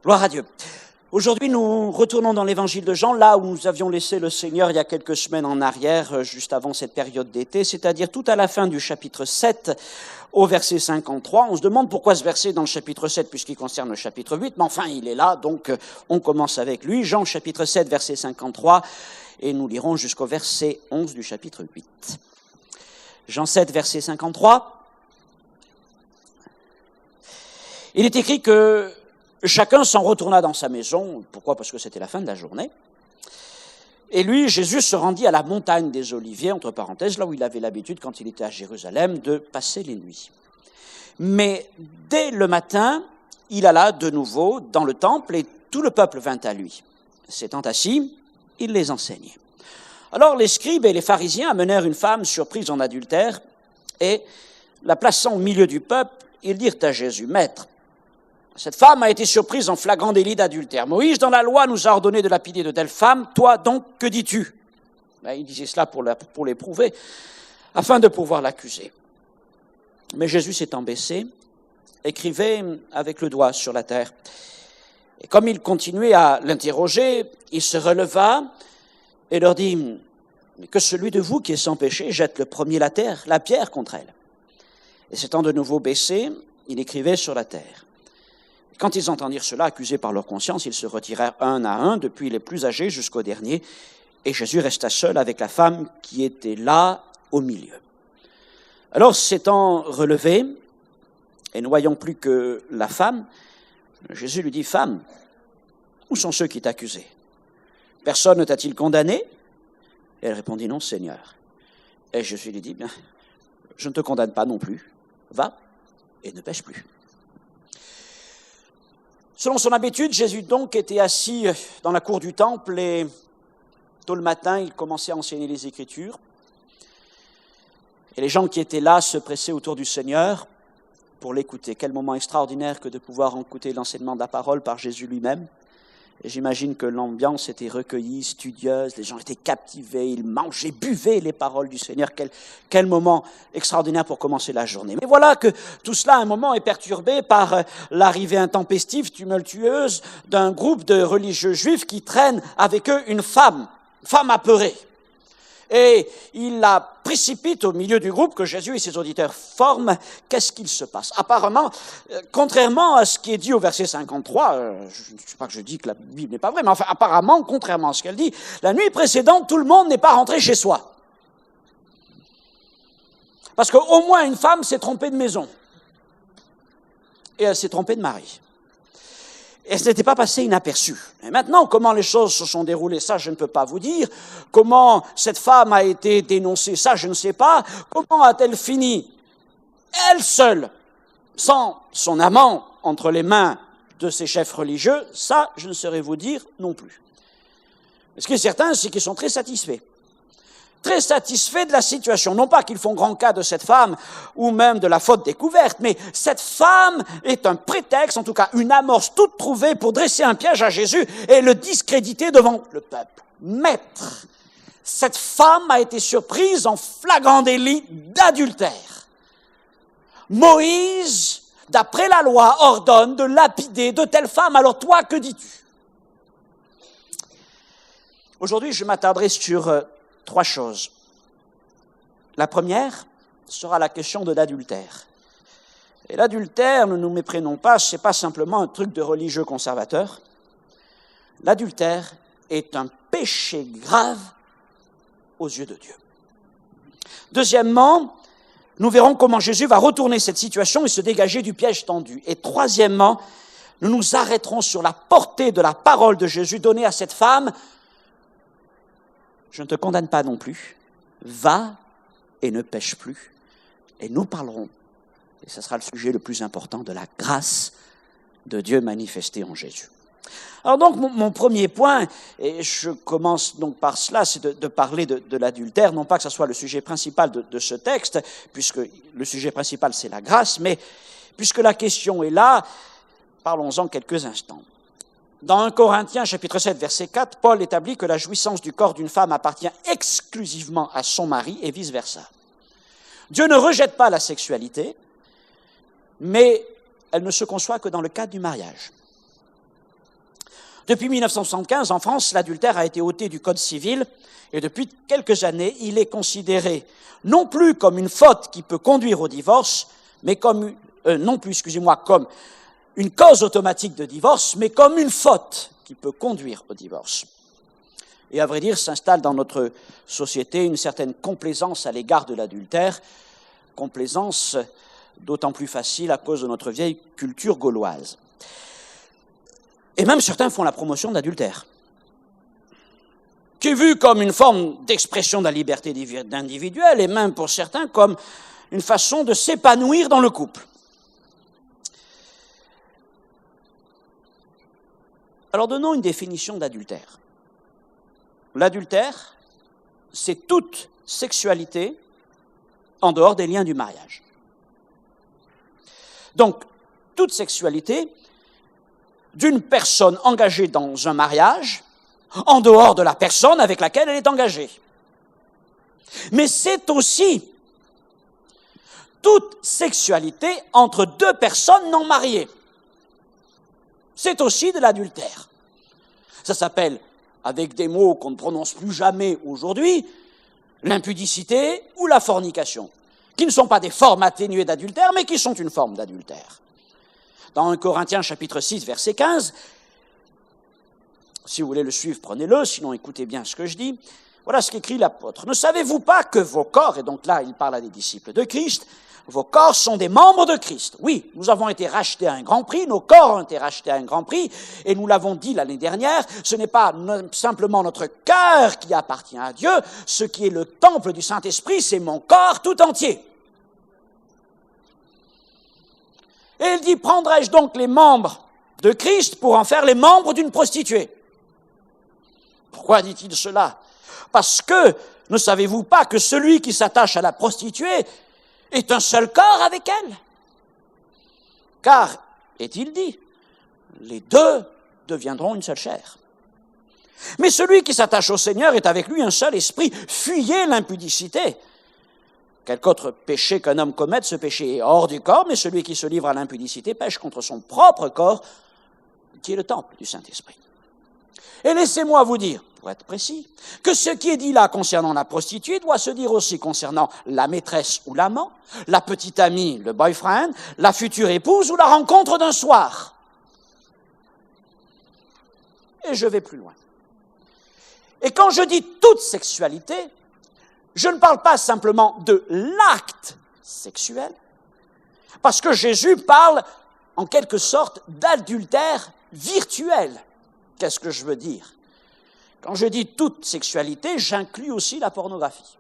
Gloire à Dieu. Aujourd'hui, nous retournons dans l'évangile de Jean, là où nous avions laissé le Seigneur il y a quelques semaines en arrière, juste avant cette période d'été, c'est-à-dire tout à la fin du chapitre 7, au verset 53. On se demande pourquoi ce verset dans le chapitre 7, puisqu'il concerne le chapitre 8, mais enfin, il est là, donc on commence avec lui. Jean, chapitre 7, verset 53, et nous lirons jusqu'au verset 11 du chapitre 8. Jean 7, verset 53. Il est écrit que chacun s'en retourna dans sa maison. Pourquoi? Parce que c'était la fin de la journée. Et lui, Jésus, se rendit à la montagne des Oliviers, entre parenthèses, là où il avait l'habitude, quand il était à Jérusalem, de passer les nuits. Mais dès le matin, il alla de nouveau dans le temple et tout le peuple vint à lui. S'étant assis, il les enseignait. Alors les scribes et les pharisiens amenèrent une femme surprise en adultère et, la plaçant au milieu du peuple, ils dirent à Jésus, « Maître, cette femme a été surprise en flagrant délit d'adultère. Moïse, dans la loi, nous a ordonné de lapider de telles femmes. Toi, donc, que dis-tu » Il disait cela pour l'éprouver, afin de pouvoir l'accuser. Mais Jésus s'étant baissé, écrivait avec le doigt sur la terre. Et comme il continuait à l'interroger, il se releva et leur dit, « Mais que celui de vous qui est sans péché jette le premier la pierre contre elle. » Et s'étant de nouveau baissé, il écrivait sur la terre. Quand ils entendirent cela, accusés par leur conscience, ils se retirèrent un à un, depuis les plus âgés jusqu'au dernier, et Jésus resta seul avec la femme qui était là au milieu. Alors, s'étant relevé, et ne voyant plus que la femme, Jésus lui dit, « Femme, où sont ceux qui t'accusaient? Personne ne t'a-t-il condamné ?» Et elle répondit, « Non, Seigneur. » Et Jésus lui dit, « Bien, je ne te condamne pas non plus. Va et ne pêche plus. » Selon son habitude, Jésus donc était assis dans la cour du temple et tôt le matin, il commençait à enseigner les Écritures. Et les gens qui étaient là se pressaient autour du Seigneur pour l'écouter. Quel moment extraordinaire que de pouvoir écouter l'enseignement de la parole par Jésus lui-même. Et j'imagine que l'ambiance était recueillie, studieuse, les gens étaient captivés, ils mangeaient, buvaient les paroles du Seigneur. Quel moment extraordinaire pour commencer la journée. Mais voilà que tout cela, à un moment, est perturbé par l'arrivée intempestive, tumultueuse d'un groupe de religieux juifs qui traînent avec eux une femme apeurée. Et il la précipite au milieu du groupe que Jésus et ses auditeurs forment. Qu'est-ce qu'il se passe? Apparemment, contrairement à ce qui est dit au verset 53, je ne sais pas que je dis que la Bible n'est pas vraie, mais enfin, apparemment, contrairement à ce qu'elle dit, la nuit précédente, tout le monde n'est pas rentré chez soi. Parce qu'au moins une femme s'est trompée de maison. Et elle s'est trompée de mari. Et ce n'était pas passé inaperçu. Et maintenant, comment les choses se sont déroulées, ça, je ne peux pas vous dire. Comment cette femme a été dénoncée, ça, je ne sais pas. Comment a-t-elle fini, elle seule, sans son amant entre les mains de ses chefs religieux, ça, je ne saurais vous dire non plus. Mais ce qui est certain, c'est qu'ils sont très satisfaits de la situation. Non pas qu'ils font grand cas de cette femme ou même de la faute découverte, mais cette femme est un prétexte, en tout cas une amorce toute trouvée pour dresser un piège à Jésus et le discréditer devant le peuple. Maître, cette femme a été surprise en flagrant délit d'adultère. Moïse, d'après la loi, ordonne de lapider de telles femmes. Alors toi, que dis-tu? Aujourd'hui, je m'attarderai sur 3 choses. La première sera la question de l'adultère. Et l'adultère, ne nous méprenons pas, ce n'est pas simplement un truc de religieux conservateur. L'adultère est un péché grave aux yeux de Dieu. Deuxièmement, nous verrons comment Jésus va retourner cette situation et se dégager du piège tendu. Et troisièmement, nous nous arrêterons sur la portée de la parole de Jésus donnée à cette femme. Je ne te condamne pas non plus. Va et ne pêche plus. Et nous parlerons, et ce sera le sujet le plus important, de la grâce de Dieu manifestée en Jésus. Alors donc, mon premier point, et je commence donc par cela, c'est de parler de l'adultère, non pas que ce soit le sujet principal de ce texte, puisque le sujet principal c'est la grâce, mais puisque la question est là, parlons-en quelques instants. Dans 1 Corinthiens, chapitre 7, verset 4, Paul établit que la jouissance du corps d'une femme appartient exclusivement à son mari et vice-versa. Dieu ne rejette pas la sexualité, mais elle ne se conçoit que dans le cadre du mariage. Depuis 1975, en France, l'adultère a été ôté du Code civil et depuis quelques années, il est considéré non plus comme une faute qui peut conduire au divorce, mais comme une cause automatique de divorce, mais comme une faute qui peut conduire au divorce. Et à vrai dire, s'installe dans notre société une certaine complaisance à l'égard de l'adultère, complaisance d'autant plus facile à cause de notre vieille culture gauloise. Et même certains font la promotion de l'adultère, qui est vue comme une forme d'expression de la liberté individuelle, et même pour certains comme une façon de s'épanouir dans le couple. Alors donnons une définition d'adultère. L'adultère, c'est toute sexualité en dehors des liens du mariage. Donc, toute sexualité d'une personne engagée dans un mariage en dehors de la personne avec laquelle elle est engagée. Mais c'est aussi toute sexualité entre deux personnes non mariées. C'est aussi de l'adultère. Ça s'appelle, avec des mots qu'on ne prononce plus jamais aujourd'hui, l'impudicité ou la fornication, qui ne sont pas des formes atténuées d'adultère, mais qui sont une forme d'adultère. Dans 1 Corinthiens chapitre 6, verset 15, si vous voulez le suivre, prenez-le, sinon écoutez bien ce que je dis. Voilà ce qu'écrit l'apôtre. Ne savez-vous pas que vos corps, et donc là il parle à des disciples de Christ, vos corps sont des membres de Christ. Oui, nous avons été rachetés à un grand prix, nos corps ont été rachetés à un grand prix, et nous l'avons dit l'année dernière, ce n'est pas simplement notre cœur qui appartient à Dieu, ce qui est le temple du Saint-Esprit, c'est mon corps tout entier. Et il dit, prendrai-je donc les membres de Christ pour en faire les membres d'une prostituée? Pourquoi dit-il cela? Parce que, ne savez-vous pas que celui qui s'attache à la prostituée est un seul corps avec elle? Car, est-il dit, les deux deviendront une seule chair. Mais celui qui s'attache au Seigneur est avec lui un seul esprit. Fuyez l'impudicité. Quelque autre péché qu'un homme commette, ce péché est hors du corps, mais celui qui se livre à l'impudicité pêche contre son propre corps, qui est le temple du Saint-Esprit. Et laissez-moi vous dire, pour être précis, que ce qui est dit là concernant la prostituée doit se dire aussi concernant la maîtresse ou l'amant, la petite amie, le boyfriend, la future épouse ou la rencontre d'un soir. Et je vais plus loin. Et quand je dis toute sexualité, je ne parle pas simplement de l'acte sexuel, parce que Jésus parle en quelque sorte d'adultère virtuel. Qu'est-ce que je veux dire? Quand je dis toute sexualité, j'inclus aussi la pornographie.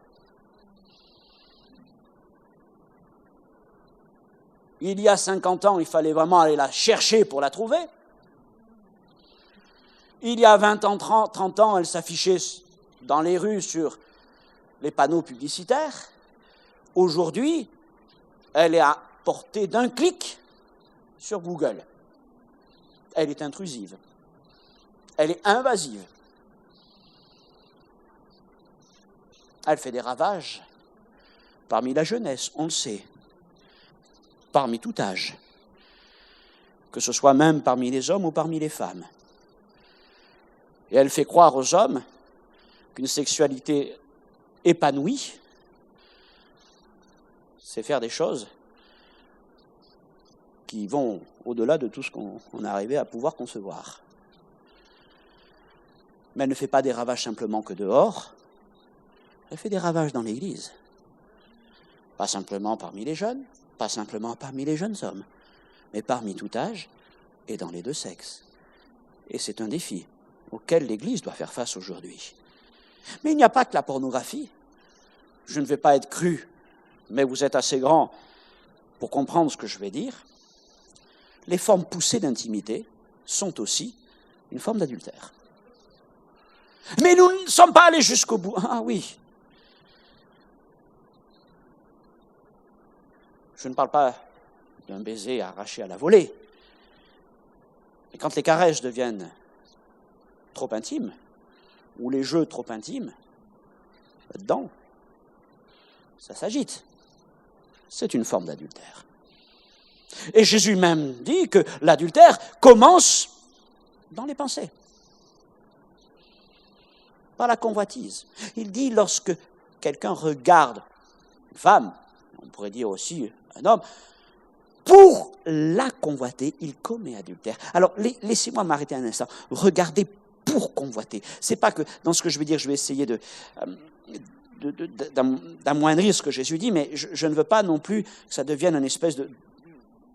Il y a 50 ans, il fallait vraiment aller la chercher pour la trouver. Il y a 20 ans, 30 ans, elle s'affichait dans les rues sur les panneaux publicitaires. Aujourd'hui, elle est à portée d'un clic sur Google. Elle est intrusive. Elle est invasive. Elle fait des ravages parmi la jeunesse, on le sait, parmi tout âge, que ce soit même parmi les hommes ou parmi les femmes. Et elle fait croire aux hommes qu'une sexualité épanouie, c'est faire des choses qui vont au-delà de tout ce qu'on est arrivé à pouvoir concevoir. Mais elle ne fait pas des ravages simplement que dehors, elle fait des ravages dans l'Église. Pas simplement parmi les jeunes, pas simplement parmi les jeunes hommes, mais parmi tout âge et dans les deux sexes. Et c'est un défi auquel l'Église doit faire face aujourd'hui. Mais il n'y a pas que la pornographie. Je ne vais pas être cru, mais vous êtes assez grand pour comprendre ce que je vais dire. Les formes poussées d'intimité sont aussi une forme d'adultère. Mais nous ne sommes pas allés jusqu'au bout. Ah oui. Je ne parle pas d'un baiser arraché à la volée. Mais quand les caresses deviennent trop intimes, ou les jeux trop intimes, là-dedans, ça s'agite. C'est une forme d'adultère. Et Jésus même dit que l'adultère commence dans les pensées. par la convoitise. Il dit lorsque quelqu'un regarde une femme, on pourrait dire aussi un homme, pour la convoiter, il commet adultère. Alors, laissez-moi m'arrêter un instant. Regardez pour convoiter. C'est pas que, dans ce que je veux dire, je vais essayer d'amoindrir ce que Jésus dit, mais je ne veux pas non plus que ça devienne une espèce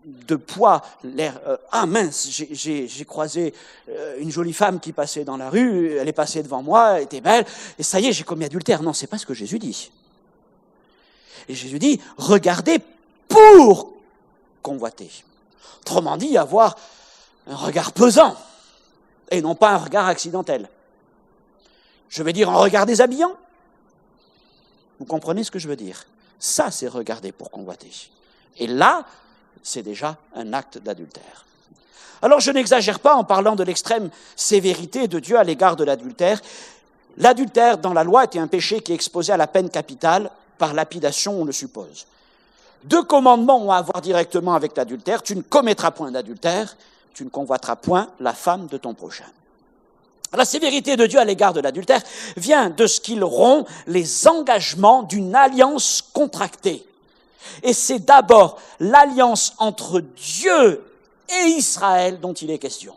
de poids, l'air ah mince, j'ai croisé une jolie femme qui passait dans la rue, elle est passée devant moi, elle était belle, et ça y est, j'ai commis adultère. Non, c'est pas ce que Jésus dit. Et Jésus dit, regardez pour convoiter. Autrement dit, avoir un regard pesant, et non pas un regard accidentel. Je vais dire un regard déshabillant. Vous comprenez ce que je veux dire? Ça, c'est regarder pour convoiter. Et là, c'est déjà un acte d'adultère. Alors, je n'exagère pas en parlant de l'extrême sévérité de Dieu à l'égard de l'adultère. L'adultère, dans la loi, était un péché qui est exposé à la peine capitale par lapidation, on le suppose. 2 commandements ont à voir directement avec l'adultère. Tu ne commettras point d'adultère, tu ne convoiteras point la femme de ton prochain. La sévérité de Dieu à l'égard de l'adultère vient de ce qu'il rompt les engagements d'une alliance contractée. Et c'est d'abord l'alliance entre Dieu et Israël dont il est question.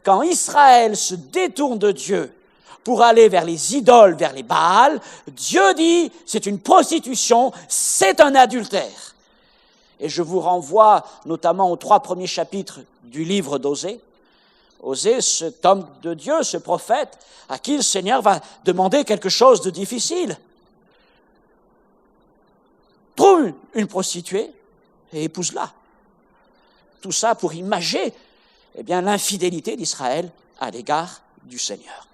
Quand Israël se détourne de Dieu pour aller vers les idoles, vers les Baals, Dieu dit, c'est une prostitution, c'est un adultère. Et je vous renvoie notamment aux 3 premiers chapitres du livre d'Osée. Osée, cet homme de Dieu, ce prophète, à qui le Seigneur va demander quelque chose de difficile. Trouve une prostituée et épouse-la. Tout ça pour imager l'infidélité d'Israël à l'égard du Seigneur.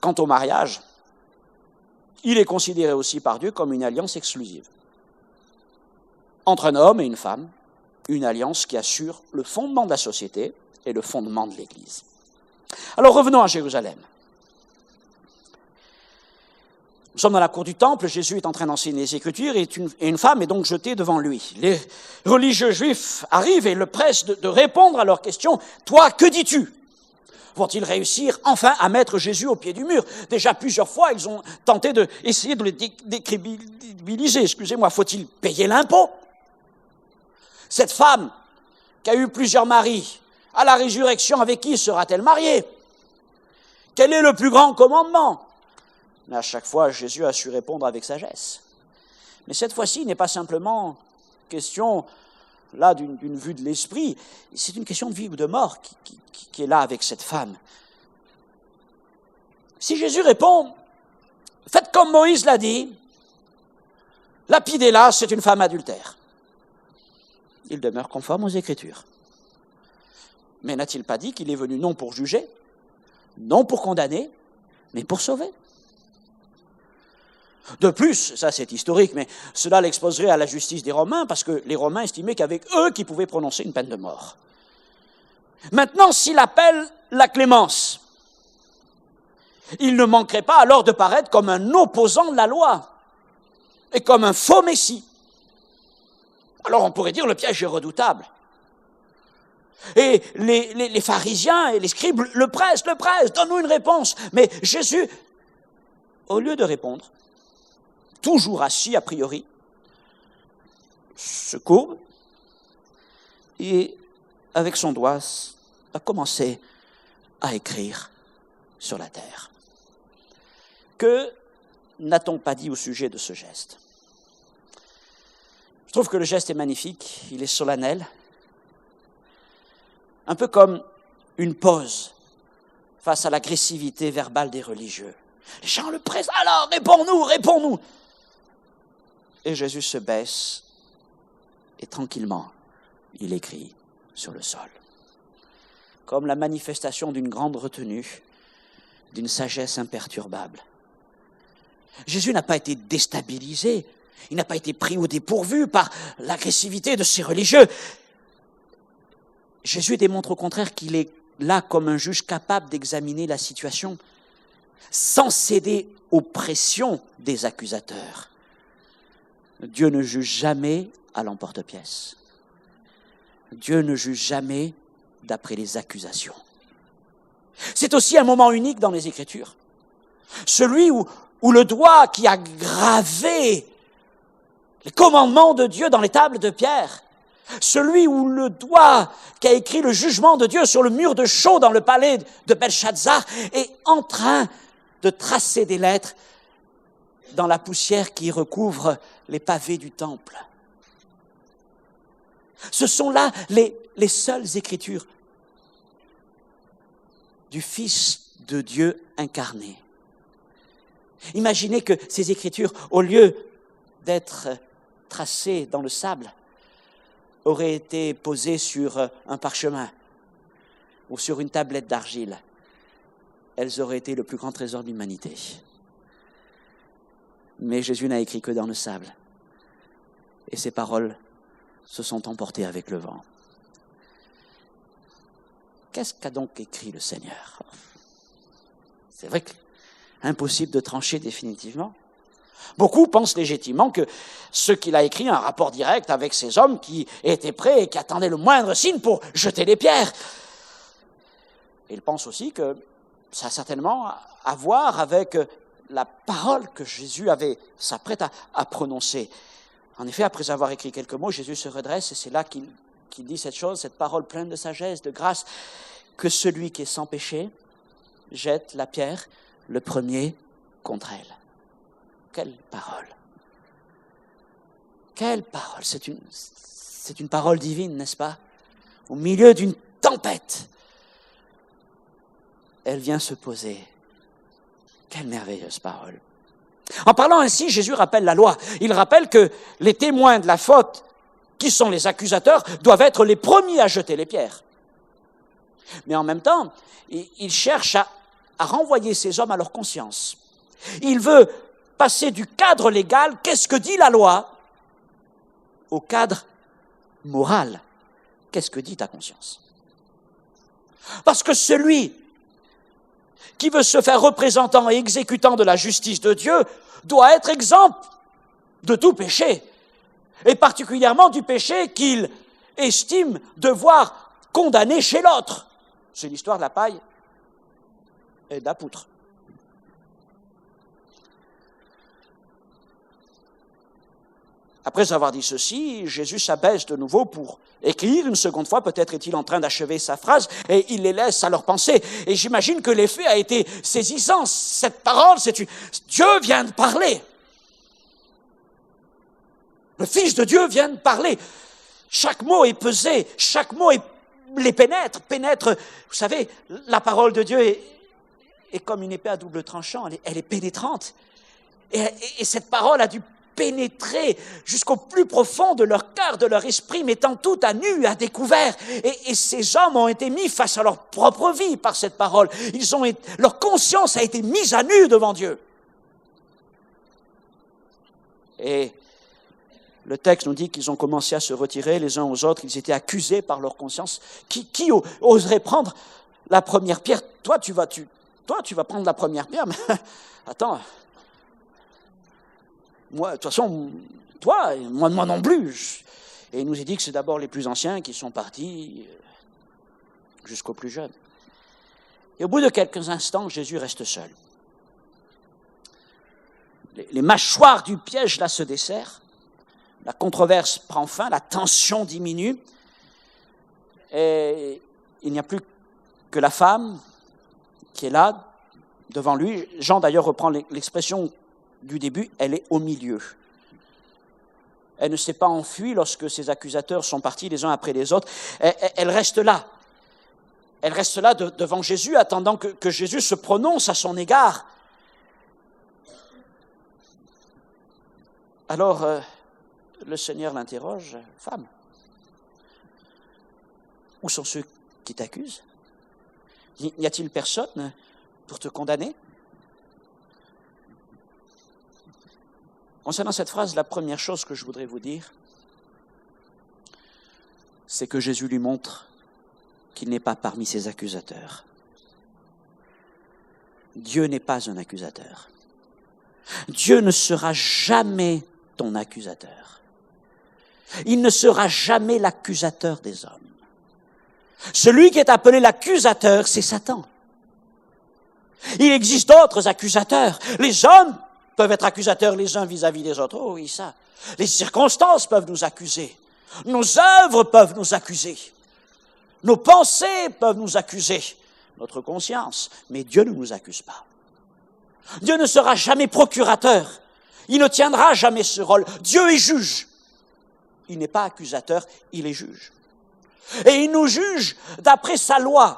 Quant au mariage, il est considéré aussi par Dieu comme une alliance exclusive. Entre un homme et une femme, une alliance qui assure le fondement de la société et le fondement de l'Église. Alors revenons à Jérusalem. Nous sommes dans la cour du temple, Jésus est en train d'enseigner les Écritures et une femme est donc jetée devant lui. Les religieux juifs arrivent et le pressent de répondre à leurs questions. « Toi, que dis-tu » Vont-ils réussir enfin à mettre Jésus au pied du mur? Déjà plusieurs fois, ils ont tenté d'essayer de le décrédibiliser. Excusez-moi, faut-il payer l'impôt? Cette femme qui a eu plusieurs maris, à la résurrection, avec qui sera-t-elle mariée? Quel est le plus grand commandement? Mais à chaque fois, Jésus a su répondre avec sagesse. Mais cette fois-ci, il n'est pas simplement question là d'une vue de l'esprit, c'est une question de vie ou de mort qui est là avec cette femme. Si Jésus répond, faites comme Moïse l'a dit, lapidez-la, c'est une femme adultère. Il demeure conforme aux Écritures. Mais n'a-t-il pas dit qu'il est venu non pour juger, non pour condamner, mais pour sauver? De plus, ça c'est historique, mais cela l'exposerait à la justice des Romains, parce que les Romains estimaient qu'avec eux qu'ils pouvaient prononcer une peine de mort. Maintenant, s'il appelle la clémence, il ne manquerait pas alors de paraître comme un opposant de la loi et comme un faux messie. Alors on pourrait dire le piège est redoutable. Et les pharisiens et les scribes le pressent, donne-nous une réponse. Mais Jésus, au lieu de répondre, toujours assis a priori, se courbe et avec son doigt a commencé à écrire sur la terre. Que n'a-t-on pas dit au sujet de ce geste? Je trouve que le geste est magnifique, il est solennel, un peu comme une pause face à l'agressivité verbale des religieux. Les gens le pressent, alors réponds-nous. Et Jésus se baisse et tranquillement, il écrit sur le sol. Comme la manifestation d'une grande retenue, d'une sagesse imperturbable. Jésus n'a pas été déstabilisé, il n'a pas été pris au dépourvu par l'agressivité de ces religieux. Jésus démontre au contraire qu'il est là comme un juge capable d'examiner la situation sans céder aux pressions des accusateurs. Dieu ne juge jamais à l'emporte-pièce. Dieu ne juge jamais d'après les accusations. C'est aussi un moment unique dans les Écritures. Celui où le doigt qui a gravé les commandements de Dieu dans les tables de pierre, celui où le doigt qui a écrit le jugement de Dieu sur le mur de chaux dans le palais de Belshazzar est en train de tracer des lettres dans la poussière qui recouvre les pavés du temple. Ce sont là les seules écritures du Fils de Dieu incarné. Imaginez que ces écritures, au lieu d'être tracées dans le sable, auraient été posées sur un parchemin ou sur une tablette d'argile. Elles auraient été le plus grand trésor de l'humanité. Mais Jésus n'a écrit que dans le sable. Et ses paroles se sont emportées avec le vent. Qu'est-ce qu'a donc écrit le Seigneur? C'est vrai qu'impossible de trancher définitivement. Beaucoup pensent légitimement que ce qu'il a écrit a un rapport direct avec ces hommes qui étaient prêts et qui attendaient le moindre signe pour jeter les pierres. Ils pensent aussi que ça a certainement à voir avec la parole que Jésus s'apprête à prononcer. En effet, après avoir écrit quelques mots, Jésus se redresse et c'est là qu'il dit cette chose, cette parole pleine de sagesse, de grâce, que celui qui est sans péché jette la pierre le premier contre elle. Quelle parole! Quelle parole! C'est une parole divine, n'est-ce pas? Au milieu d'une tempête, elle vient se poser. Quelle merveilleuse parole! En parlant ainsi, Jésus rappelle la loi. Il rappelle que les témoins de la faute, qui sont les accusateurs, doivent être les premiers à jeter les pierres. Mais en même temps, il cherche à renvoyer ces hommes à leur conscience. Il veut passer du cadre légal, qu'est-ce que dit la loi, au cadre moral, qu'est-ce que dit ta conscience? Parce que celui qui veut se faire représentant et exécutant de la justice de Dieu doit être exempt de tout péché, et particulièrement du péché qu'il estime devoir condamner chez l'autre. C'est l'histoire de la paille et de la poutre. Après avoir dit ceci, Jésus s'abaisse de nouveau pour écrire une seconde fois. Peut-être est-il en train d'achever sa phrase et il les laisse à leur pensée. Et j'imagine que l'effet a été saisissant. Cette parole, Dieu vient de parler. Le Fils de Dieu vient de parler. Chaque mot est pesé, chaque mot les pénètre. Vous savez, la parole de Dieu est comme une épée à double tranchant. Elle est pénétrante. Et cette parole a dû pénétrer jusqu'au plus profond de leur cœur, de leur esprit, mettant tout à nu, à découvert. Et ces hommes ont été mis face à leur propre vie par cette parole. Leur conscience a été mise à nu devant Dieu. Et le texte nous dit qu'ils ont commencé à se retirer les uns aux autres. Ils étaient accusés par leur conscience. Qui oserait prendre la première pierre? Toi, tu vas prendre la première pierre, mais attends. Moi, de toute façon, moi non plus. Et il nous est dit que c'est d'abord les plus anciens qui sont partis jusqu'aux plus jeunes. Et au bout de quelques instants, Jésus reste seul. Les mâchoires du piège là se desserrent, la controverse prend fin, la tension diminue, et il n'y a plus que la femme qui est là, devant lui. Jean d'ailleurs reprend l'expression du début, elle est au milieu. Elle ne s'est pas enfuie lorsque ses accusateurs sont partis les uns après les autres. Elle reste là. Elle reste là devant Jésus, attendant que Jésus se prononce à son égard. Alors, le Seigneur l'interroge, « Femme, où sont ceux qui t'accusent? N'y a-t-il personne pour te condamner ?» Concernant cette phrase, la première chose que je voudrais vous dire, c'est que Jésus lui montre qu'il n'est pas parmi ses accusateurs. Dieu n'est pas un accusateur. Dieu ne sera jamais ton accusateur. Il ne sera jamais l'accusateur des hommes. Celui qui est appelé l'accusateur, c'est Satan. Il existe d'autres accusateurs. Les hommes peuvent être accusateurs les uns vis-à-vis des autres. Oh oui, ça. Les circonstances peuvent nous accuser. Nos œuvres peuvent nous accuser. Nos pensées peuvent nous accuser. Notre conscience. Mais Dieu ne nous accuse pas. Dieu ne sera jamais procurateur. Il ne tiendra jamais ce rôle. Dieu est juge. Il n'est pas accusateur, il est juge. Et il nous juge d'après sa loi,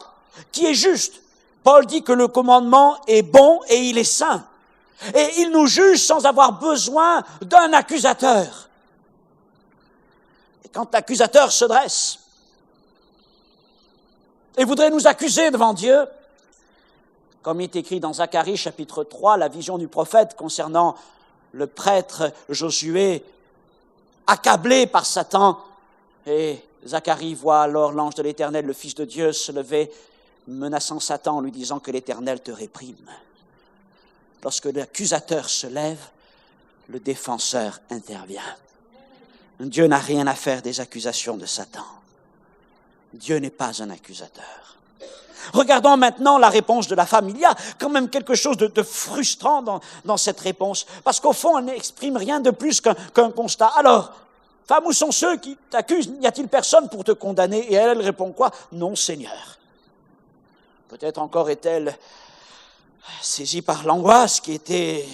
qui est juste. Paul dit que le commandement est bon et il est saint. Et il nous juge sans avoir besoin d'un accusateur. Et quand l'accusateur se dresse et voudrait nous accuser devant Dieu, comme il est écrit dans Zacharie chapitre 3, la vision du prophète concernant le prêtre Josué, accablé par Satan, et Zacharie voit alors l'ange de l'Éternel, le Fils de Dieu, se lever, menaçant Satan en lui disant que l'Éternel te réprime. Lorsque l'accusateur se lève, le défenseur intervient. Dieu n'a rien à faire des accusations de Satan. Dieu n'est pas un accusateur. Regardons maintenant la réponse de la femme. Il y a quand même quelque chose de frustrant dans cette réponse, parce qu'au fond, elle n'exprime rien de plus qu'un constat. Alors, femme, où sont ceux qui t'accusent? N'y a-t-il personne pour te condamner? Et elle répond quoi? Non, Seigneur. Peut-être encore est-elle saisie par l'angoisse qui était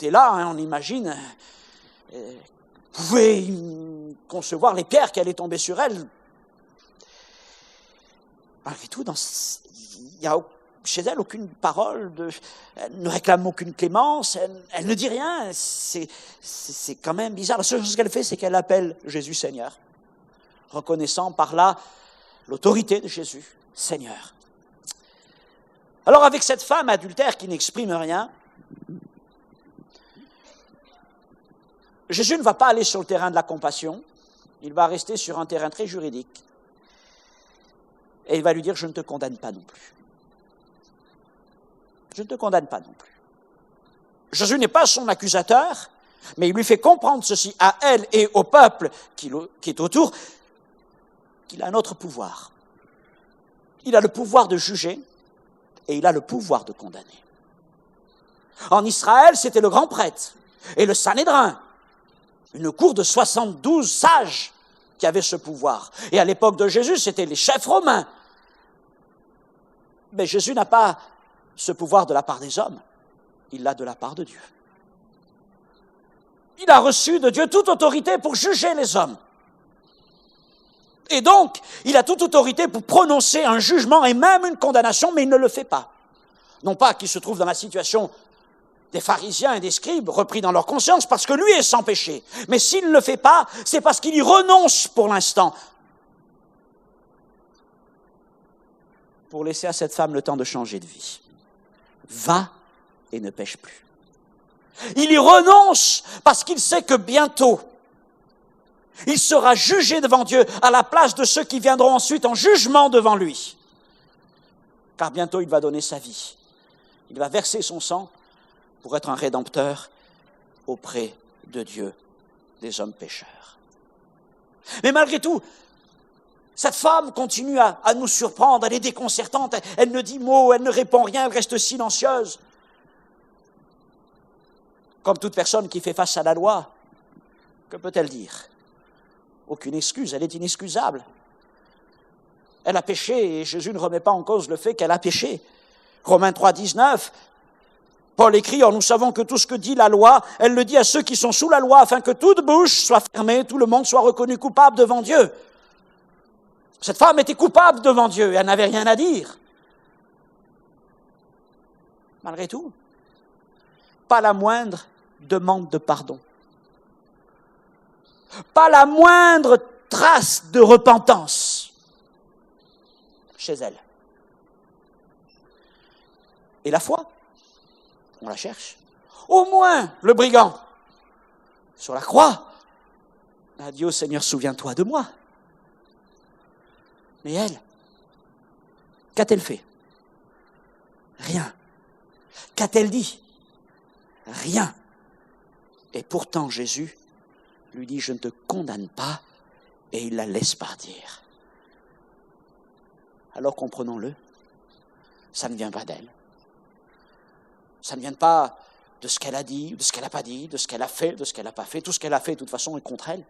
là, hein, on imagine. Vous pouvez concevoir les pierres qui allaient tomber sur elle. Malgré tout, il n'y a chez elle aucune parole, elle ne réclame aucune clémence, elle ne dit rien. C'est quand même bizarre. La seule chose qu'elle fait, c'est qu'elle appelle Jésus Seigneur, reconnaissant par là l'autorité de Jésus, Seigneur. Alors avec cette femme adultère qui n'exprime rien, Jésus ne va pas aller sur le terrain de la compassion, il va rester sur un terrain très juridique. Et il va lui dire, je ne te condamne pas non plus. Je ne te condamne pas non plus. Jésus n'est pas son accusateur, mais il lui fait comprendre ceci à elle et au peuple qui est autour, qu'il a un autre pouvoir. Il a le pouvoir de juger et il a le pouvoir de condamner. En Israël, c'était le grand prêtre et le Sanhédrin, une cour de 72 sages qui avait ce pouvoir. Et à l'époque de Jésus, c'était les chefs romains. Mais Jésus n'a pas ce pouvoir de la part des hommes, il l'a de la part de Dieu. Il a reçu de Dieu toute autorité pour juger les hommes. Et donc, il a toute autorité pour prononcer un jugement et même une condamnation, mais il ne le fait pas. Non pas qu'il se trouve dans la situation des pharisiens et des scribes repris dans leur conscience parce que lui est sans péché. Mais s'il ne le fait pas, c'est parce qu'il y renonce pour l'instant. Pour laisser à cette femme le temps de changer de vie. Va et ne pêche plus. Il y renonce parce qu'il sait que bientôt, il sera jugé devant Dieu à la place de ceux qui viendront ensuite en jugement devant lui. Car bientôt il va donner sa vie. Il va verser son sang pour être un rédempteur auprès de Dieu, des hommes pécheurs. Mais malgré tout, cette femme continue à nous surprendre, elle est déconcertante, elle ne dit mot, elle ne répond rien, elle reste silencieuse. Comme toute personne qui fait face à la loi, que peut-elle dire? Aucune excuse, elle est inexcusable. Elle a péché et Jésus ne remet pas en cause le fait qu'elle a péché. Romains 3, 19, Paul écrit, or nous savons que tout ce que dit la loi, elle le dit à ceux qui sont sous la loi, afin que toute bouche soit fermée, tout le monde soit reconnu coupable devant Dieu. Cette femme était coupable devant Dieu et elle n'avait rien à dire. Malgré tout, pas la moindre demande de pardon. Pas la moindre trace de repentance chez elle. Et la foi, on la cherche. Au moins, le brigand, sur la croix, a dit au Seigneur, souviens-toi de moi. Mais elle, qu'a-t-elle fait? Rien. Qu'a-t-elle dit? Rien. Et pourtant, Jésus lui dit, je ne te condamne pas, et il la laisse partir. Alors comprenons-le, ça ne vient pas d'elle. Ça ne vient pas de ce qu'elle a dit, de ce qu'elle n'a pas dit, de ce qu'elle a fait, de ce qu'elle n'a pas fait. Tout ce qu'elle a fait, de toute façon, est contre elle.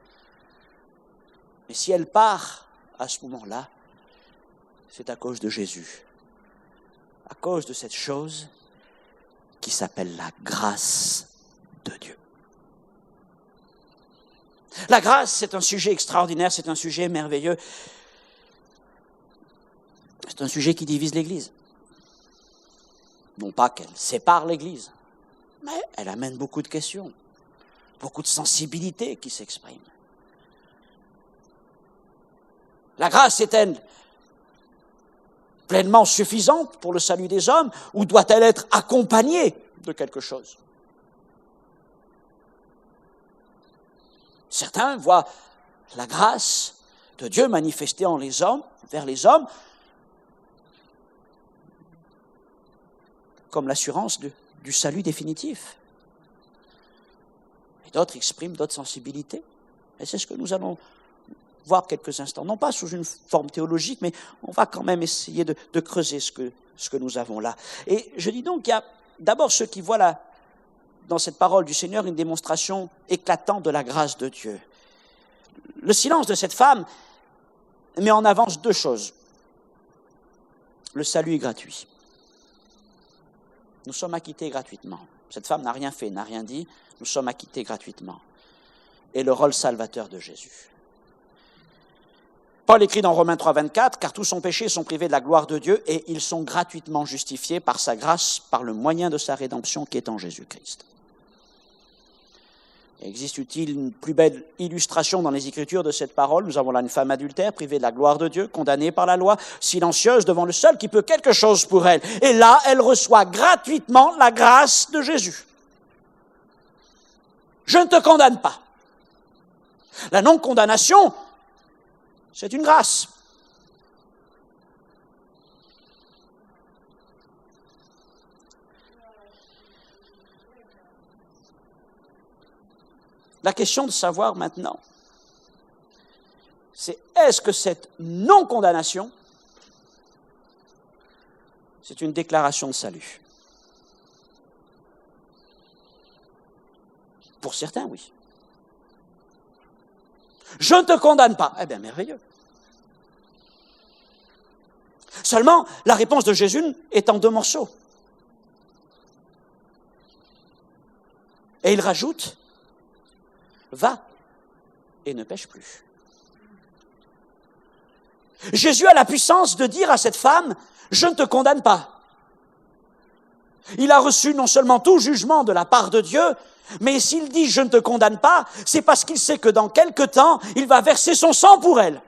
Mais si elle part à ce moment-là, c'est à cause de Jésus. À cause de cette chose qui s'appelle la grâce de Dieu. La grâce, c'est un sujet extraordinaire, c'est un sujet merveilleux. C'est un sujet qui divise l'Église. Non pas qu'elle sépare l'Église, mais elle amène beaucoup de questions, beaucoup de sensibilités qui s'expriment. La grâce est-elle pleinement suffisante pour le salut des hommes ou doit-elle être accompagnée de quelque chose? Certains voient la grâce de Dieu manifestée en les hommes, vers les hommes, comme l'assurance du salut définitif. Et d'autres expriment d'autres sensibilités. Et c'est ce que nous allons voir quelques instants. Non pas sous une forme théologique, mais on va quand même essayer de creuser ce que nous avons là. Et je dis donc qu'il y a d'abord ceux qui voient dans cette parole du Seigneur une démonstration éclatante de la grâce de Dieu. Le silence de cette femme met en avance deux choses. Le salut est gratuit. Nous sommes acquittés gratuitement. Cette femme n'a rien fait, n'a rien dit. Nous sommes acquittés gratuitement. Et le rôle salvateur de Jésus. Paul écrit dans Romains 3, 24, « Car tous sont péchés, sont privés de la gloire de Dieu, et ils sont gratuitement justifiés par sa grâce, par le moyen de sa rédemption qui est en Jésus-Christ. » Existe-t-il une plus belle illustration dans les Écritures de cette parole? Nous avons là une femme adultère, privée de la gloire de Dieu, condamnée par la loi, silencieuse devant le seul qui peut quelque chose pour elle. Et là, elle reçoit gratuitement la grâce de Jésus. Je ne te condamne pas. La non-condamnation, c'est une grâce. La question de savoir maintenant, c'est est-ce que cette non-condamnation, c'est une déclaration de salut? Pour certains, oui. Je ne te condamne pas. Eh bien, merveilleux. Seulement, la réponse de Jésus est en deux morceaux. Et il rajoute, va et ne pêche plus. Jésus a la puissance de dire à cette femme, je ne te condamne pas. Il a reçu non seulement tout jugement de la part de Dieu, mais s'il dit je ne te condamne pas, c'est parce qu'il sait que dans quelque temps, il va verser son sang pour elle.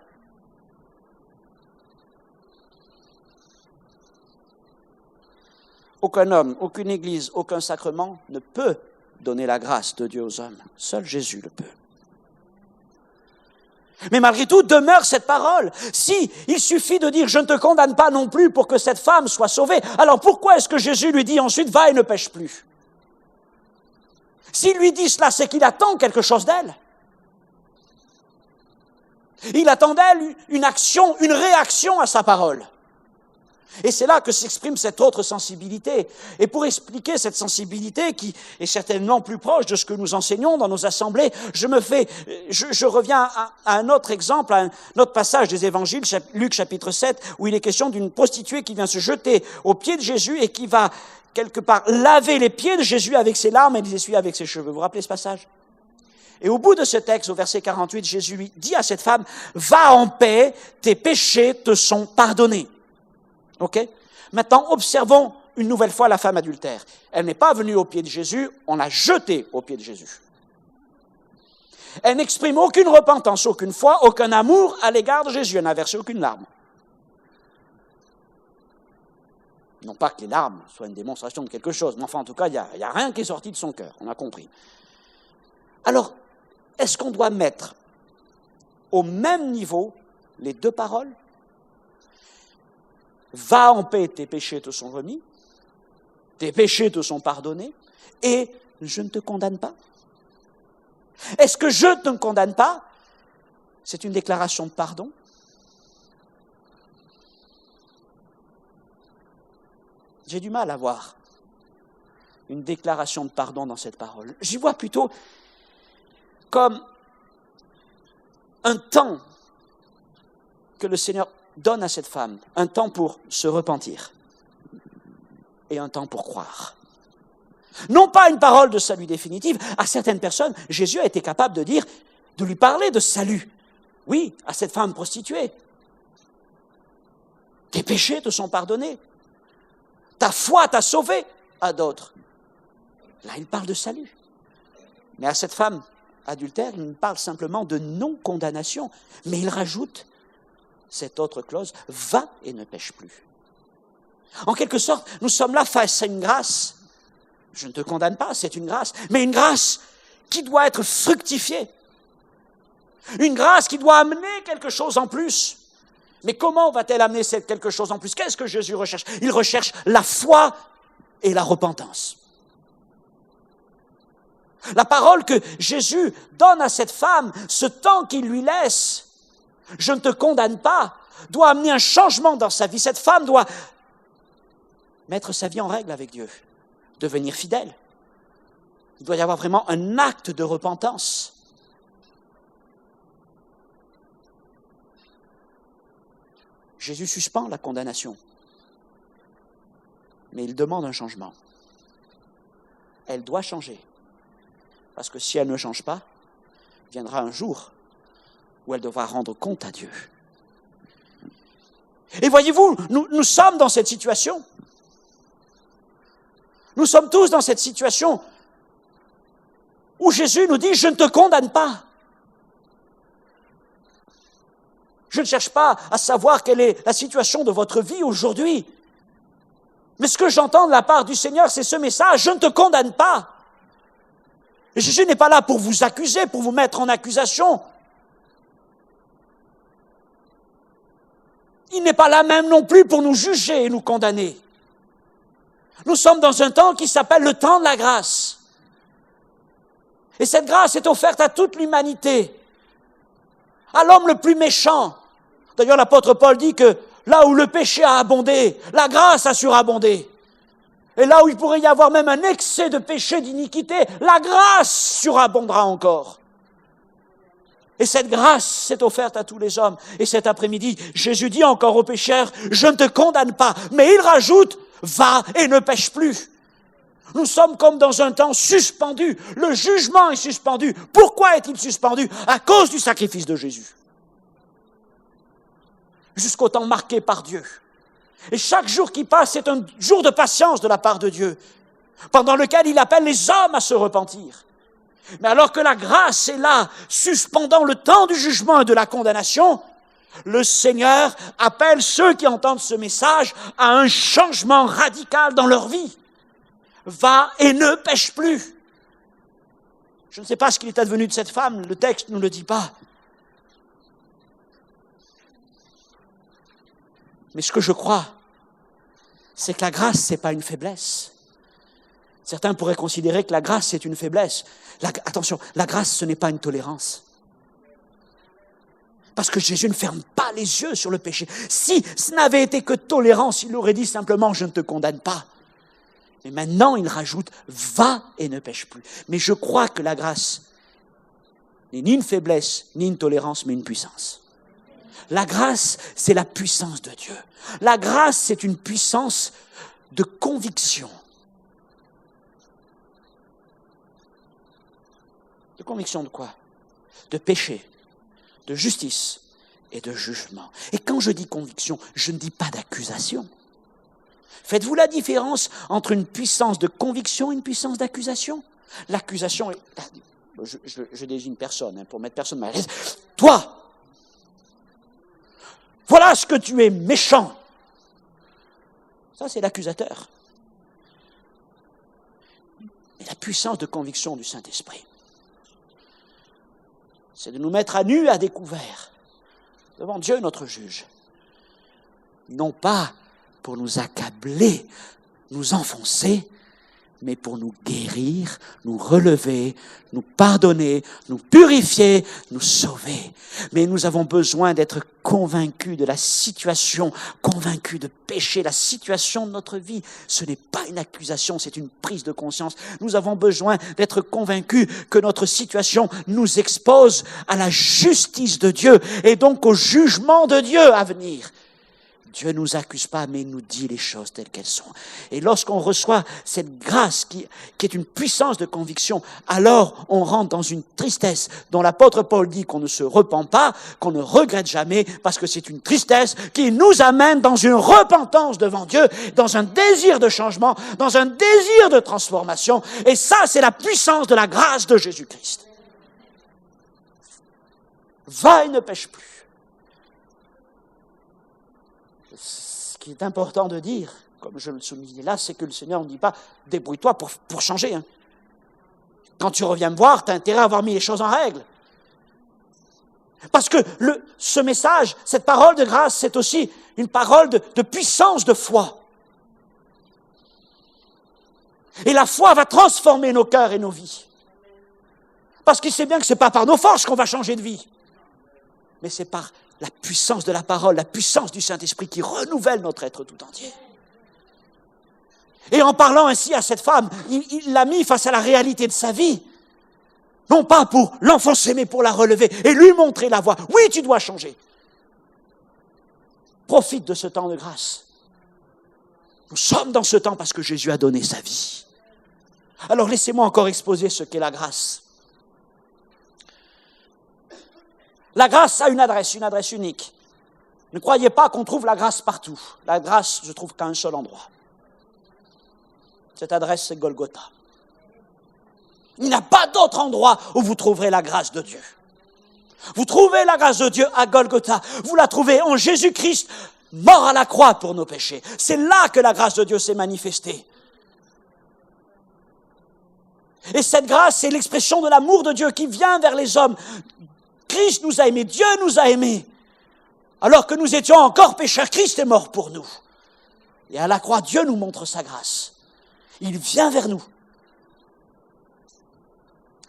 Aucun homme, aucune église, aucun sacrement ne peut donner la grâce de Dieu aux hommes. Seul Jésus le peut. Mais malgré tout, demeure cette parole. Si il suffit de dire « je ne te condamne pas non plus » pour que cette femme soit sauvée, alors pourquoi est-ce que Jésus lui dit ensuite « va et ne pêche plus » ? S'il lui dit cela, c'est qu'il attend quelque chose d'elle. Il attend d'elle une action, une réaction à sa parole. Et c'est là que s'exprime cette autre sensibilité. Et pour expliquer cette sensibilité qui est certainement plus proche de ce que nous enseignons dans nos assemblées, je reviens à un autre exemple, à un autre passage des évangiles, Luc chapitre 7, où il est question d'une prostituée qui vient se jeter aux pieds de Jésus et qui va quelque part laver les pieds de Jésus avec ses larmes et les essuyer avec ses cheveux. Vous vous rappelez ce passage? Et au bout de ce texte, au verset 48, Jésus lui dit à cette femme, « Va en paix, tes péchés te sont pardonnés. » OK? Maintenant, observons une nouvelle fois la femme adultère. Elle n'est pas venue aux pieds de Jésus, on l'a jetée aux pieds de Jésus. Elle n'exprime aucune repentance, aucune foi, aucun amour à l'égard de Jésus. Elle n'a versé aucune larme. Non pas que les larmes soient une démonstration de quelque chose, mais enfin, en tout cas, il n'y a rien qui est sorti de son cœur, on a compris. Alors, est-ce qu'on doit mettre au même niveau les deux paroles? Va en paix, tes péchés te sont remis, tes péchés te sont pardonnés, et je ne te condamne pas. Est-ce que je ne te condamne pas? C'est une déclaration de pardon. J'ai du mal à voir une déclaration de pardon dans cette parole. J'y vois plutôt comme un temps que le Seigneur donne à cette femme, un temps pour se repentir et un temps pour croire. Non pas une parole de salut définitive. À certaines personnes, Jésus a été capable de dire, de lui parler de salut. Oui, à cette femme prostituée. Tes péchés te sont pardonnés. Ta foi t'a sauvé. À d'autres, là, il parle de salut. Mais à cette femme adultère, il parle simplement de non-condamnation. Mais il rajoute cette autre clause, va et ne pêche plus. En quelque sorte, nous sommes là face à une grâce. Je ne te condamne pas, c'est une grâce, mais une grâce qui doit être fructifiée. Une grâce qui doit amener quelque chose en plus. Mais comment va-t-elle amener cette quelque chose en plus? Qu'est-ce que Jésus recherche? Il recherche la foi et la repentance. La parole que Jésus donne à cette femme, ce temps qu'il lui laisse, je ne te condamne pas, doit amener un changement dans sa vie. Cette femme doit mettre sa vie en règle avec Dieu, devenir fidèle. Il doit y avoir vraiment un acte de repentance. Jésus suspend la condamnation, mais il demande un changement. Elle doit changer, parce que si elle ne change pas, viendra un jour où elle devra rendre compte à Dieu. Et voyez-vous, nous sommes dans cette situation. Nous sommes tous dans cette situation où Jésus nous dit « Je ne te condamne pas ». Je ne cherche pas à savoir quelle est la situation de votre vie aujourd'hui. Mais ce que j'entends de la part du Seigneur, c'est ce message, je ne te condamne pas. Et Jésus n'est pas là pour vous accuser, pour vous mettre en accusation. Il n'est pas là même non plus pour nous juger et nous condamner. Nous sommes dans un temps qui s'appelle le temps de la grâce. Et cette grâce est offerte à toute l'humanité. À l'homme le plus méchant. D'ailleurs, l'apôtre Paul dit que là où le péché a abondé, la grâce a surabondé. Et là où il pourrait y avoir même un excès de péché, d'iniquité, la grâce surabondera encore. Et cette grâce s'est offerte à tous les hommes. Et cet après-midi, Jésus dit encore aux pécheurs, je ne te condamne pas. Mais il rajoute, va et ne pêche plus. Nous sommes comme dans un temps suspendu. Le jugement est suspendu. Pourquoi est-il suspendu? À cause du sacrifice de Jésus. Jusqu'au temps marqué par Dieu. Et chaque jour qui passe, c'est un jour de patience de la part de Dieu, pendant lequel il appelle les hommes à se repentir. Mais alors que la grâce est là, suspendant le temps du jugement et de la condamnation, le Seigneur appelle ceux qui entendent ce message à un changement radical dans leur vie. Va et ne pêche plus. Je ne sais pas ce qu'il est advenu de cette femme, le texte ne nous le dit pas. Mais ce que je crois, c'est que la grâce, ce n'est pas une faiblesse. Certains pourraient considérer que la grâce, c'est une faiblesse. Attention, la grâce, ce n'est pas une tolérance. Parce que Jésus ne ferme pas les yeux sur le péché. Si ce n'avait été que tolérance, il aurait dit simplement « je ne te condamne pas ». Mais maintenant, il rajoute « va et ne pêche plus ». Mais je crois que la grâce n'est ni une faiblesse, ni une tolérance, mais une puissance. La grâce, c'est la puissance de Dieu. La grâce, c'est une puissance de conviction. De conviction de quoi? De péché, de justice et de jugement. Et quand je dis conviction, je ne dis pas d'accusation. Faites-vous la différence entre une puissance de conviction et une puissance d'accusation? L'accusation est... Je désigne personne, pour mettre personne mal à l'aise. Toi! Voilà ce que tu es méchant. Ça, c'est l'accusateur. Mais la puissance de conviction du Saint-Esprit, c'est de nous mettre à nu, à découvert, devant Dieu, notre juge. Non pas pour nous accabler, nous enfoncer, mais pour nous guérir, nous relever, nous pardonner, nous purifier, nous sauver. Mais nous avons besoin d'être convaincus de la situation, convaincus de péché, la situation de notre vie. Ce n'est pas une accusation, c'est une prise de conscience. Nous avons besoin d'être convaincus que notre situation nous expose à la justice de Dieu et donc au jugement de Dieu à venir. Dieu ne nous accuse pas, mais il nous dit les choses telles qu'elles sont. Et lorsqu'on reçoit cette grâce qui est une puissance de conviction, alors on rentre dans une tristesse dont l'apôtre Paul dit qu'on ne se repent pas, qu'on ne regrette jamais, parce que c'est une tristesse qui nous amène dans une repentance devant Dieu, dans un désir de changement, dans un désir de transformation. Et ça, c'est la puissance de la grâce de Jésus-Christ. Va et ne pêche plus. Ce qui est important de dire, comme je le soulignais là, c'est que le Seigneur ne dit pas « débrouille-toi pour changer ». Hein. Quand tu reviens me voir, tu as intérêt à avoir mis les choses en règle. Parce que ce message, cette parole de grâce, c'est aussi une parole de puissance de foi. Et la foi va transformer nos cœurs et nos vies. Parce qu'il sait bien que ce n'est pas par nos forces qu'on va changer de vie, mais c'est par la puissance de la parole, la puissance du Saint-Esprit qui renouvelle notre être tout entier. Et en parlant ainsi à cette femme, il l'a mis face à la réalité de sa vie. Non pas pour l'enfoncer, mais pour la relever et lui montrer la voie. Oui, tu dois changer. Profite de ce temps de grâce. Nous sommes dans ce temps parce que Jésus a donné sa vie. Alors laissez-moi encore exposer ce qu'est la grâce. La grâce a une adresse unique. Ne croyez pas qu'on trouve la grâce partout. La grâce se trouve qu'à un seul endroit. Cette adresse, c'est Golgotha. Il n'y a pas d'autre endroit où vous trouverez la grâce de Dieu. Vous trouvez la grâce de Dieu à Golgotha. Vous la trouvez en Jésus-Christ, mort à la croix pour nos péchés. C'est là que la grâce de Dieu s'est manifestée. Et cette grâce, c'est l'expression de l'amour de Dieu qui vient vers les hommes. Christ nous a aimés, Dieu nous a aimés. Alors que nous étions encore pécheurs, Christ est mort pour nous. Et à la croix, Dieu nous montre sa grâce. Il vient vers nous.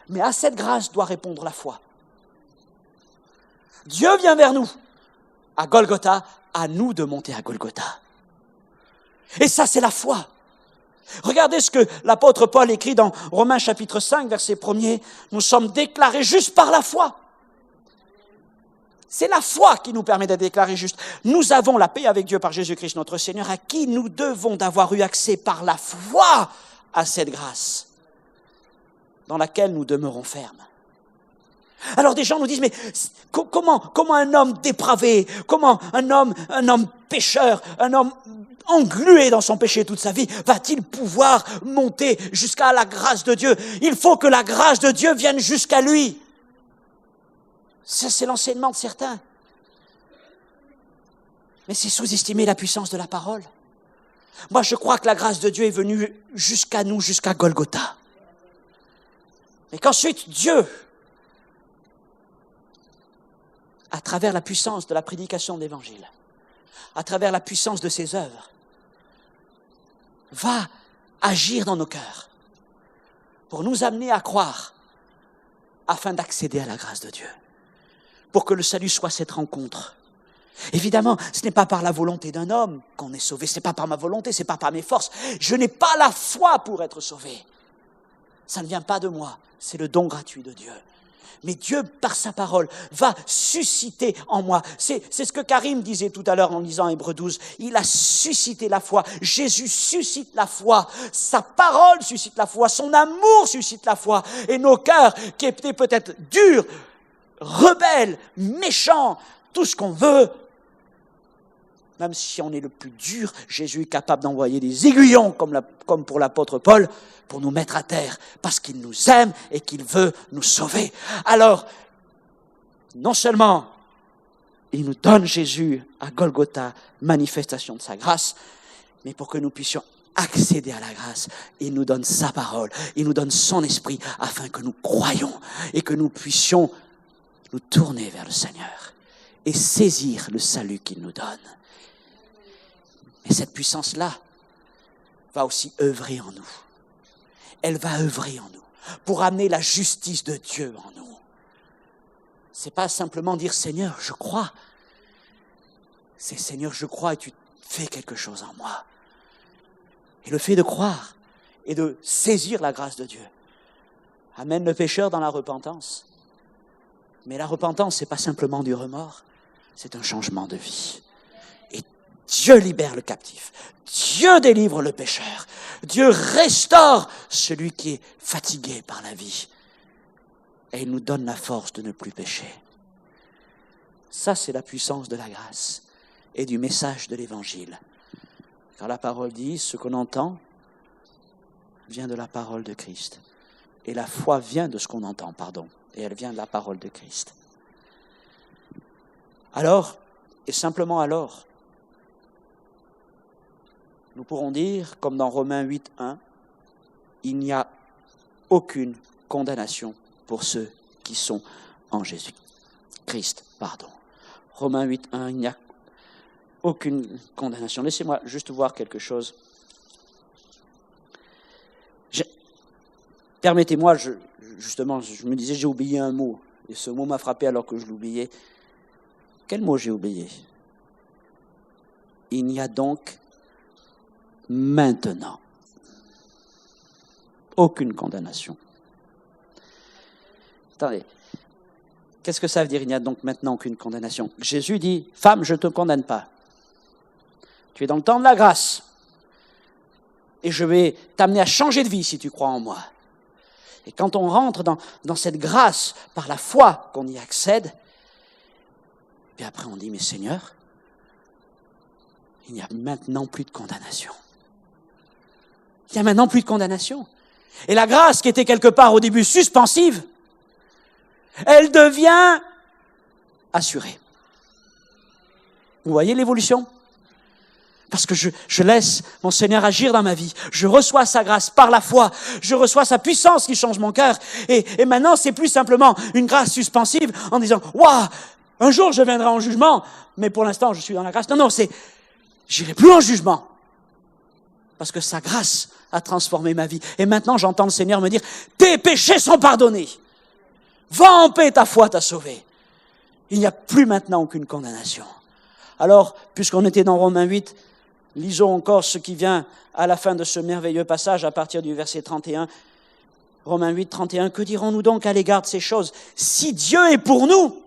Mais à cette grâce doit répondre la foi. Dieu vient vers nous. À Golgotha, à nous de monter à Golgotha. Et ça, c'est la foi. Regardez ce que l'apôtre Paul écrit dans Romains chapitre 5, verset 1er. Nous sommes déclarés justes par la foi. C'est la foi qui nous permet d'être déclarés justes. Nous avons la paix avec Dieu par Jésus-Christ notre Seigneur, à qui nous devons d'avoir eu accès par la foi à cette grâce, dans laquelle nous demeurons fermes. Alors des gens nous disent, mais comment un homme dépravé, comment un homme pécheur, un homme englué dans son péché toute sa vie, va-t-il pouvoir monter jusqu'à la grâce de Dieu? Il faut que la grâce de Dieu vienne jusqu'à lui. Ça, c'est l'enseignement de certains. Mais c'est sous-estimer la puissance de la parole. Moi, je crois que la grâce de Dieu est venue jusqu'à nous, jusqu'à Golgotha. Mais qu'ensuite, Dieu, à travers la puissance de la prédication de l'Évangile, à travers la puissance de ses œuvres, va agir dans nos cœurs pour nous amener à croire afin d'accéder à la grâce de Dieu. Pour que le salut soit cette rencontre. Évidemment, ce n'est pas par la volonté d'un homme qu'on est sauvé, ce n'est pas par ma volonté, ce n'est pas par mes forces. Je n'ai pas la foi pour être sauvé. Ça ne vient pas de moi, c'est le don gratuit de Dieu. Mais Dieu, par sa parole, va susciter en moi. C'est ce que Karim disait tout à l'heure en lisant Hébreux 12. Il a suscité la foi. Jésus suscite la foi. Sa parole suscite la foi. Son amour suscite la foi. Et nos cœurs, qui étaient peut-être durs, rebelles, méchants, tout ce qu'on veut, même si on est le plus dur, Jésus est capable d'envoyer des aiguillons, comme pour l'apôtre Paul, pour nous mettre à terre, parce qu'il nous aime et qu'il veut nous sauver. Alors, non seulement il nous donne Jésus à Golgotha, manifestation de sa grâce, mais pour que nous puissions accéder à la grâce, il nous donne sa parole, il nous donne son esprit, afin que nous croyions et que nous puissions nous tourner vers le Seigneur et saisir le salut qu'il nous donne. Et cette puissance-là va aussi œuvrer en nous. Elle va œuvrer en nous pour amener la justice de Dieu en nous. C'est pas simplement dire « Seigneur, je crois ». C'est « Seigneur, je crois et tu fais quelque chose en moi ». Et le fait de croire et de saisir la grâce de Dieu amène le pécheur dans la repentance. Mais la repentance, ce n'est pas simplement du remords, c'est un changement de vie. Et Dieu libère le captif, Dieu délivre le pécheur, Dieu restaure celui qui est fatigué par la vie. Et il nous donne la force de ne plus pécher. Ça, c'est la puissance de la grâce et du message de l'Évangile. Car la parole dit, ce qu'on entend vient de la parole de Christ. Et la foi vient de ce qu'on entend, et elle vient de la parole de Christ. Alors, et simplement alors, nous pourrons dire, comme dans Romains 8, 1, il n'y a aucune condamnation pour ceux qui sont en Jésus-Christ. Romains 8, 1, il n'y a aucune condamnation. Laissez-moi juste voir quelque chose. Permettez-moi, justement, je me disais, j'ai oublié un mot. Et ce mot m'a frappé alors que je l'oubliais. Quel mot j'ai oublié? Il n'y a donc maintenant aucune condamnation. Attendez, qu'est-ce que ça veut dire, il n'y a donc maintenant aucune condamnation? Jésus dit, femme, je ne te condamne pas. Tu es dans le temps de la grâce. Et je vais t'amener à changer de vie si tu crois en moi. Et quand on rentre dans cette grâce, par la foi qu'on y accède, puis après on dit, mais Seigneur, il n'y a maintenant plus de condamnation. Il n'y a maintenant plus de condamnation. Et la grâce qui était quelque part au début suspensive, elle devient assurée. Vous voyez l'évolution? Parce que je laisse mon Seigneur agir dans ma vie. Je reçois sa grâce par la foi. Je reçois sa puissance qui change mon cœur. Et maintenant, c'est plus simplement une grâce suspensive en disant, waouh, un jour je viendrai en jugement, mais pour l'instant je suis dans la grâce. Non, j'irai plus en jugement. Parce que sa grâce a transformé ma vie. Et maintenant, j'entends le Seigneur me dire, tes péchés sont pardonnés. Va en paix, ta foi t'a sauvé. Il n'y a plus maintenant aucune condamnation. Alors, puisqu'on était dans Romains 8, lisons encore ce qui vient à la fin de ce merveilleux passage à partir du verset 31. Romains 8, 31. Que dirons-nous donc à l'égard de ces choses? Si Dieu est pour nous,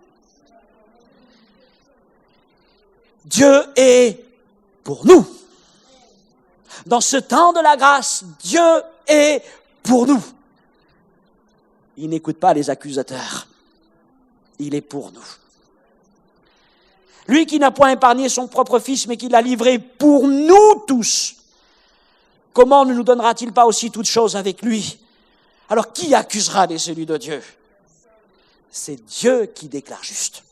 Dieu est pour nous. Dans ce temps de la grâce, Dieu est pour nous. Il n'écoute pas les accusateurs. Il est pour nous. Lui qui n'a point épargné son propre Fils, mais qui l'a livré pour nous tous, comment ne nous donnera-t-il pas aussi toutes choses avec lui? Alors qui accusera les élus de Dieu? C'est Dieu qui déclare juste.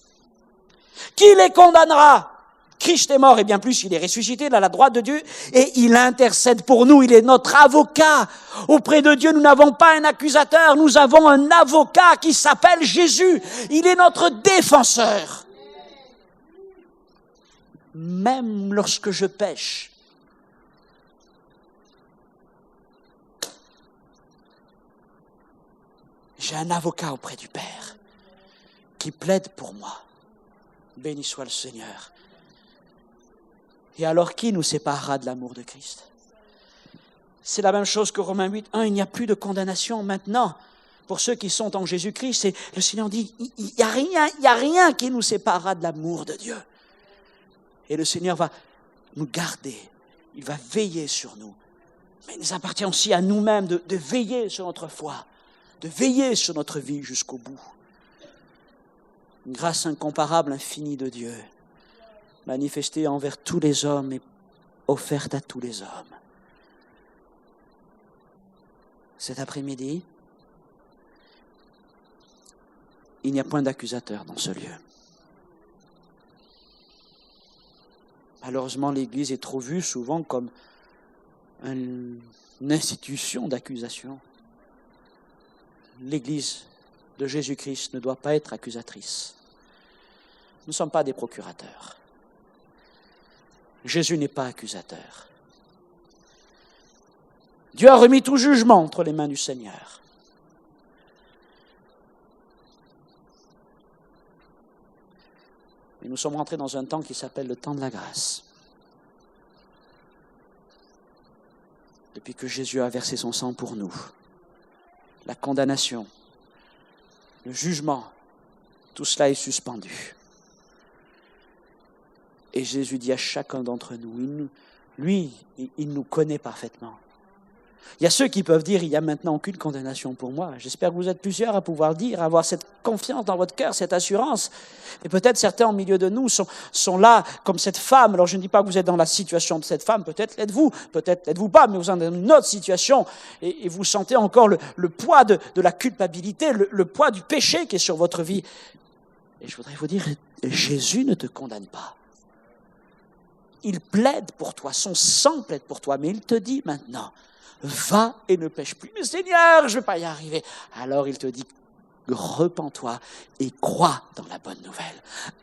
Qui les condamnera? Christ est mort et bien plus, il est ressuscité, il est à la droite de Dieu et il intercède pour nous, il est notre avocat. Auprès de Dieu, nous n'avons pas un accusateur, nous avons un avocat qui s'appelle Jésus. Il est notre défenseur. Même lorsque je pêche, j'ai un avocat auprès du Père qui plaide pour moi. Béni soit le Seigneur. Et alors, qui nous séparera de l'amour de Christ? C'est la même chose que Romains 8, 1. Il n'y a plus de condamnation maintenant pour ceux qui sont en Jésus-Christ. Et le Seigneur dit, il n'y a rien qui nous séparera de l'amour de Dieu. Et le Seigneur va nous garder. Il va veiller sur nous. Mais il nous appartient aussi à nous-mêmes de veiller sur notre foi, de veiller sur notre vie jusqu'au bout. Une grâce incomparable, infinie de Dieu, manifestée envers tous les hommes et offerte à tous les hommes. Cet après-midi, il n'y a point d'accusateur dans ce lieu. Malheureusement, l'Église est trop vue souvent comme une institution d'accusation. L'Église de Jésus-Christ ne doit pas être accusatrice. Nous ne sommes pas des procurateurs. Jésus n'est pas accusateur. Dieu a remis tout jugement entre les mains du Seigneur. Et nous sommes rentrés dans un temps qui s'appelle le temps de la grâce. depuis que Jésus a versé son sang pour nous. La condamnation, le jugement, tout cela est suspendu. Et Jésus dit à chacun d'entre nous, il nous connaît parfaitement. Il y a ceux qui peuvent dire, il n'y a maintenant aucune condamnation pour moi. J'espère que vous êtes plusieurs à pouvoir dire, à avoir cette confiance dans votre cœur, cette assurance. Et peut-être certains au milieu de nous sont là comme cette femme. Alors je ne dis pas que vous êtes dans la situation de cette femme, peut-être l'êtes-vous pas, mais vous êtes dans une autre situation et vous sentez encore le poids de la culpabilité, le poids du péché qui est sur votre vie. Et je voudrais vous dire, Jésus ne te condamne pas. Il plaide pour toi, son sang plaide pour toi, mais il te dit maintenant, va et ne pêche plus. Mais Seigneur, je ne vais pas y arriver. Alors il te dit, repens-toi et crois dans la bonne nouvelle.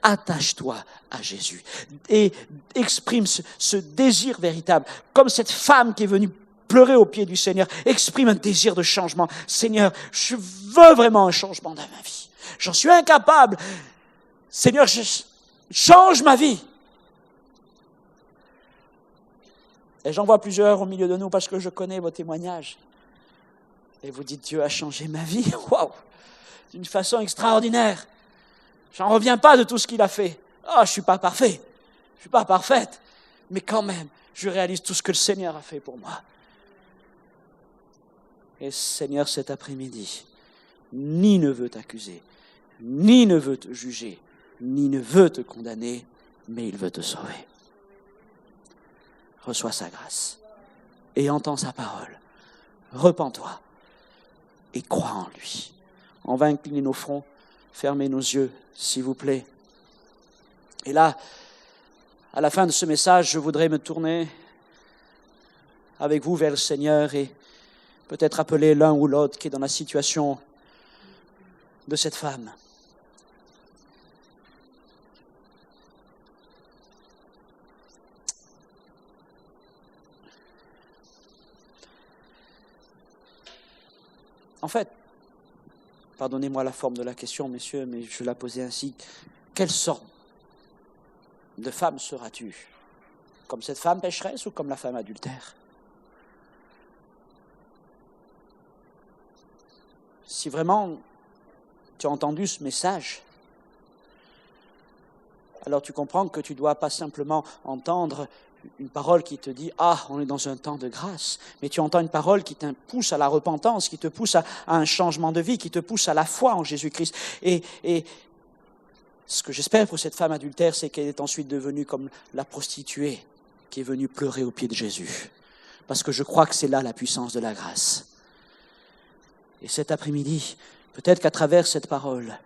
Attache-toi à Jésus et exprime ce désir véritable, comme cette femme qui est venue pleurer aux pieds du Seigneur. Exprime un désir de changement. Seigneur, je veux vraiment un changement dans ma vie. J'en suis incapable. Seigneur, change ma vie. Et j'en vois plusieurs au milieu de nous parce que je connais vos témoignages. Et vous dites, Dieu a changé ma vie. Waouh! D'une façon extraordinaire. J'en reviens pas de tout ce qu'il a fait. Je suis pas parfait. Je suis pas parfaite. Mais quand même, je réalise tout ce que le Seigneur a fait pour moi. Et Seigneur, cet après-midi, ni ne veut t'accuser, ni ne veut te juger, ni ne veut te condamner, mais il veut te sauver. Reçois sa grâce et entends sa parole. Repens-toi et crois en lui. On va incliner nos fronts, fermer nos yeux, s'il vous plaît. Et là, à la fin de ce message, je voudrais me tourner avec vous vers le Seigneur et peut-être appeler l'un ou l'autre qui est dans la situation de cette femme. En fait, pardonnez-moi la forme de la question, messieurs, mais je la posais ainsi. Quelle sorte de femme seras-tu? Comme cette femme pécheresse ou comme la femme adultère? Si vraiment tu as entendu ce message, alors tu comprends que tu ne dois pas simplement entendre une parole qui te dit « Ah, on est dans un temps de grâce », mais tu entends une parole qui te pousse à la repentance, qui te pousse à un changement de vie, qui te pousse à la foi en Jésus-Christ. Et ce que j'espère pour cette femme adultère, c'est qu'elle est ensuite devenue comme la prostituée qui est venue pleurer aux pieds de Jésus. Parce que je crois que c'est là la puissance de la grâce. Et cet après-midi, peut-être qu'à travers cette parole,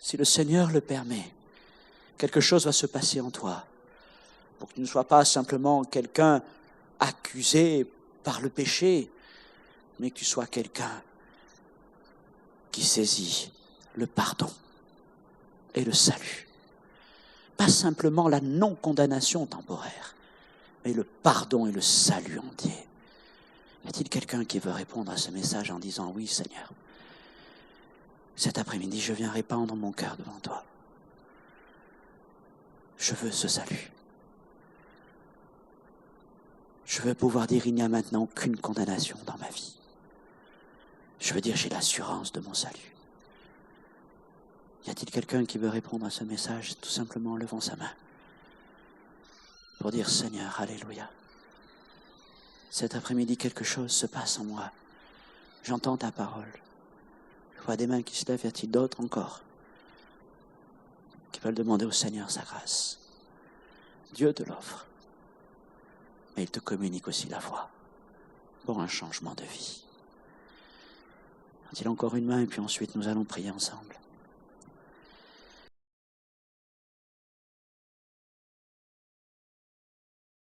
si le Seigneur le permet, quelque chose va se passer en toi. Pour que tu ne sois pas simplement quelqu'un accusé par le péché, mais que tu sois quelqu'un qui saisit le pardon et le salut. Pas simplement la non-condamnation temporaire, mais le pardon et le salut entier. Y a-t-il quelqu'un qui veut répondre à ce message en disant « Oui, Seigneur, cet après-midi, je viens répandre mon cœur devant toi. Je veux ce salut. Je veux pouvoir dire, il n'y a maintenant aucune condamnation dans ma vie. Je veux dire, j'ai l'assurance de mon salut. » Y a-t-il quelqu'un qui veut répondre à ce message tout simplement en levant sa main pour dire, Seigneur, alléluia. Cet après-midi, quelque chose se passe en moi. J'entends ta parole. Je vois des mains qui se lèvent. Y a-t-il d'autres encore qui veulent demander au Seigneur sa grâce? Dieu te l'offre. Mais il te communique aussi la foi pour un changement de vie. Y a-t-il encore une main et puis ensuite nous allons prier ensemble.